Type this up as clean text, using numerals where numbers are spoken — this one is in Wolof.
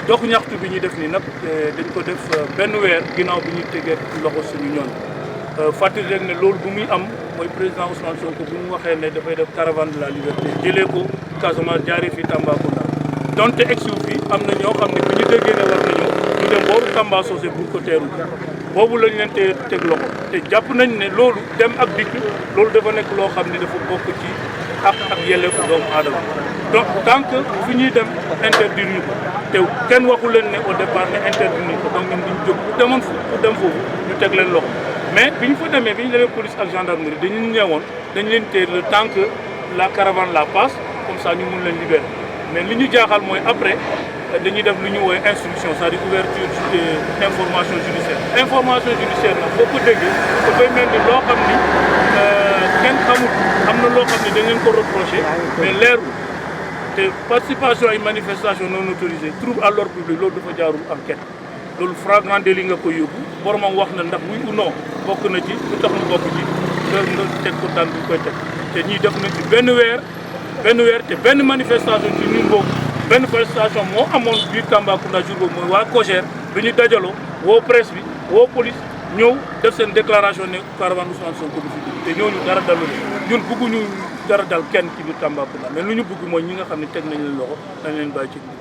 dox ñaxtu bi ñu def ni nag dañ ko def benn weer ginnaaw bi ñu tegee loxo suñu ñoon fàttali rek ne loolu bu muy am mooy président Ousmane Sonko bu mu waxee ne dafay def caravane de la liberté jëlee ko Casamance jaaree fi Tambacounda donte egsiwu fi am na ñoo xam ne bu ñu déggee ne war na ñëw ñu dem booru Tamba Socé bu ko teeru boobu lañ leen teg loxo te jàpp nañ ne loolu dem ak dikk loolu dafa nekk loo xam ne dafa bokk ci ak yelleefu doomu aadama donc tant que fi ñuy dem interdire ñu ko te kenn waxu leen ne au départ ne interdire ñu ko donc ñun duñ jóg bu demoon pour dem foofu ñu teg leen loxo mais bi ñu fa demee bi ñu demee police ak gendarmerie dañu ñëwoon dañ leen téye le temps que la caravane la passe comme ça ñu mun leen libérer mais li ñu jaaxal mooy après dañuy def lu ñu woowee instruction c'est-à-dire ouverture information judiciaire nag boo ko déggee dafay mel ni loo xam ni kenn xamul am na loo xam ne dañ leen ko reproché mais leerul te participation ay manifestation non autorisée trouble à l'ordre public loolu dafa jaarul enquête loolu flagrant délit nga koy yóbbu boromam wax na ndax oui ou non bokk na ci lu tax mu bokk ci nga teg ko daan bi koy teg te ñii def nañ ci benn weer te benn manifestation ci ñun boobu benn manifestation moo amoon biir Tambacounda jour boobu mooy waa COJER bi ñu dajaloo woo presse bi woo police ñëw def seen déclaration ne caravane Ousmane Sonko du fi dugg te ñooñu dara dalu ñun bëgguñu dara dal kenn ci biir Tambacounda mais lu ñu bëgg mooy ñi nga xam ne teg nañ leen loxo dañ leen bàyyi ci biir